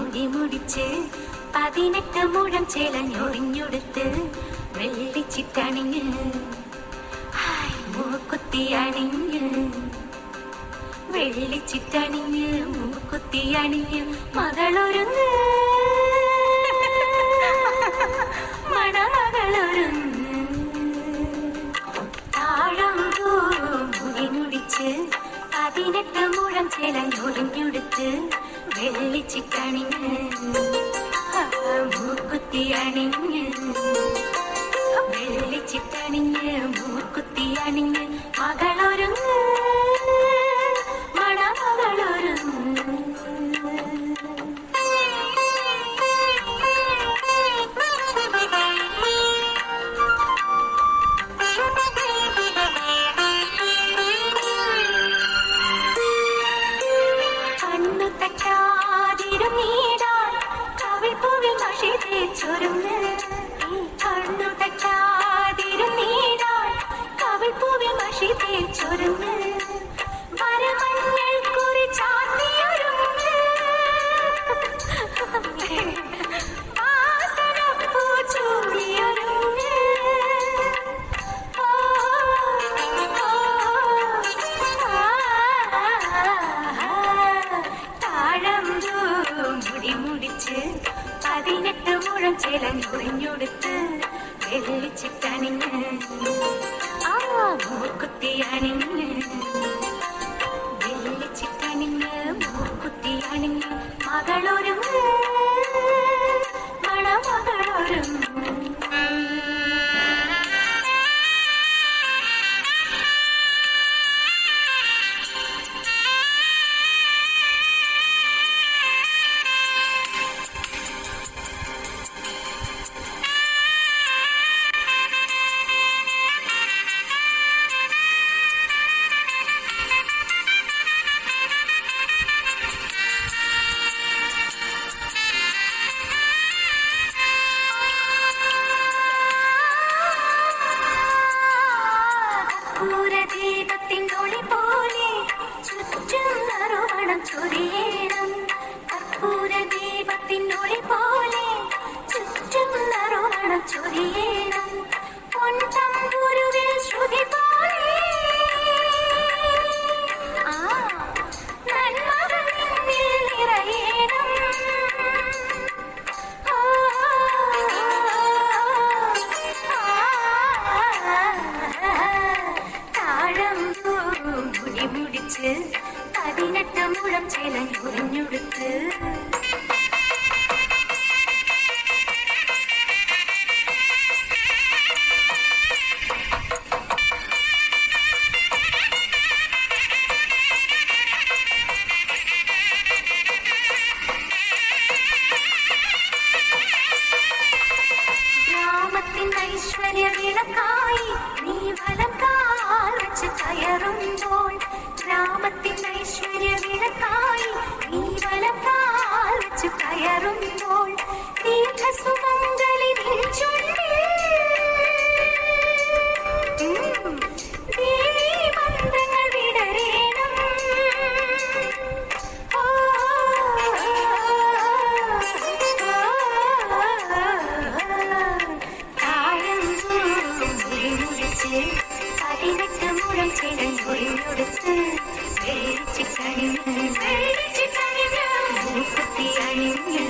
മുടി മുടിച്ച് 18 മുഴം ചേലഞ്ഞൊറിഞ്ഞൊടുത്ത് വെള്ളിച്ചിട്ടണിഞ്ഞ് മൂക്കുത്തി അണിഞ്ഞ് വെള്ളിച്ചിട്ടണിഞ്ഞ് മൂക്കുത്തി അണിഞ്ഞ് മകളൊരുങ്ങ് മണമകളൊരുങ്ങ് താഴം മുടി മുടിച്ച് 18 മുഴം ചേലഞ്ഞൊറിഞ്ഞൊടുത്ത് വെള്ളിച്ചിട്ടണിഞ്ഞ് മൂക്കുത്തി അണിഞ്ഞ് വെള്ളിച്ചിട്ടണിഞ്ഞ് മൂക്കുത്തി അണിഞ്ഞ് മകളൊരുങ്ങ് മണമകളൊരുങ്ങ് കണ്ണു തട്ടാതിരുന്നീടാൻ കവിൾപ്പൂവിൽ മഷി തേച്ചൊരുങ്ങ് കണ്ണു തട്ടാതിരുന്നീടാൻ കവിൾപ്പൂവിൽ മഷി തേച്ചൊരുങ്ങ് വരമഞ്ഞൾ കുറി ചാർത്തിയൊരുങ്ങ് വാസനപ്പൂ ചൂടിയൊരുങ്ങ് മുടി മുടിച്ച് 18 മുഴം ചേലഞ്ഞൊറിഞ്ഞൊടുത്ത് വെള്ളിച്ചിട്ടണിഞ്ഞ് മൂക്കുത്തി അണിഞ്ഞ് വെള്ളിച്ചിട്ടണിഞ്ഞ് മൂക്കുത്തി അണിഞ്ഞ് മകളൊരുങ്ങ് മണമകളൊരുങ്ങ് ദീപത്തിനൊളി പോലെ ചുറ്റും നറുമണം ചൊരിയേണം കർപ്പൂര ദീപത്തിനൊളി പോലെ ചുറ്റും നറുമണം ചൊരിയേണം പൊൻതമ്പുരുവിൽ ശ്രുതി പോലെ നന്മകൾ നിന്നിൽ നിറയേണം മുടി മുടിച്ച് 18 മുഴം ചേലഞ്ഞൊറിഞ്ഞൊടുത്ത് ഗ്രാമത്തിൻ ഐശ്വര്യ വിളക്കായി നീ വലം കാൽ വെച്ച് കയറുമ്പോൾ ഗ്രാമത്തിൻ ഐശ്വര്യ വിളക്കായി നീ വലം കാൽ വെച്ച് കയറുമ്പോൾ ദീർഘസുമംഗലി നിൻ ചുണ്ടിൽ ദേവീ മന്ത്രങ്ങൾ വിടരേണം മുടിമുടിച്ച് 18 മുഴം ചേലഞ്ഞൊറിഞ്ഞൊടുത്ത് വെള്ളിച്ചിട്ടണിഞ്ഞ് മൂക്കുത്തി അണിഞ്ഞ്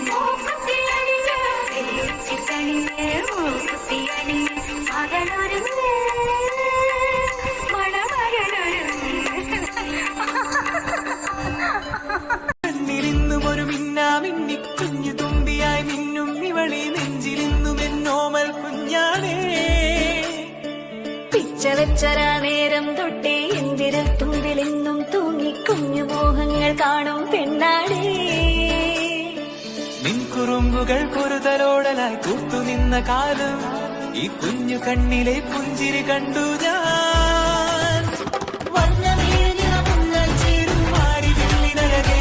വെള്ളിച്ചിട്ടണിഞ്ഞ് മൂക്കുത്തി അണിഞ്ഞ് മകളൊരുങ്ങ് കണ്ണിലിന്നും ഒരു മിന്നാമിന്നി കുഞ്ഞു തുമ്പിയായി മിന്നും ഇവളി നെഞ്ചിലിന്നും എന്നോമൽ കുഞ്ഞാണേ പിച്ചവെച്ചരാ നേരം തൊട്ടേ എന്തിരൽ തുമ്പിലെന്നും തൂങ്ങി കുഞ്ഞു മോഹങ്ങൾ കാണും പെണ്ണാടേ നിൻ കുറുമ്പുകൾ കുറുതലോടലായി കൂത്തുനിന്ന കാലം ഈ കുഞ്ഞു കണ്ണിലെ പുഞ്ചിരി കണ്ടു ഞാൻ വർണ്ണമേനിറമുള്ളൽ ചേരും മാറി വെള്ളിനഴകേ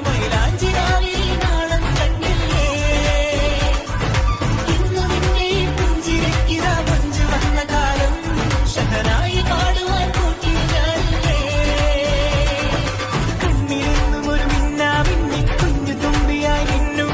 മൈലാഞ്ചി രാവിലെ നാളം കണ്ടില്ലേ ഇന്നു നിന്നെ പുഞ്ചിരിക്കിതാ മഞ്ചു വന്ന കാലം ഷഹനായി പാടുവാൻ കൂട്ടി ഞാനില്ലേ കണ്ണിലെന്നും ഒരു മിന്നാമിന്നി കുഞ്ഞു തുമ്പിയായി നിന്നും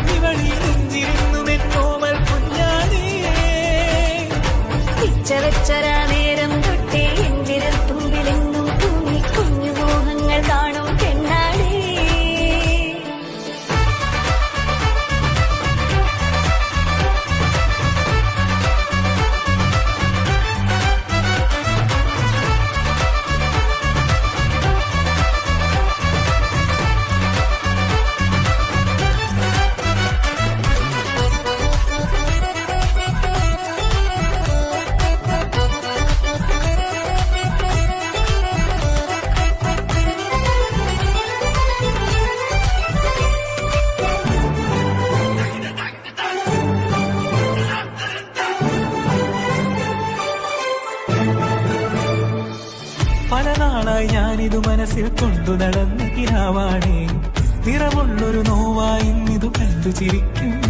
പൂവായി ഞാനിതു മനസ്സിൽ കൊണ്ടു നടന്ന കിനാവാണേ. നിറമുള്ളൊരു നോവായി ഇന്നിതു കണ്ടു ചിരിക്കും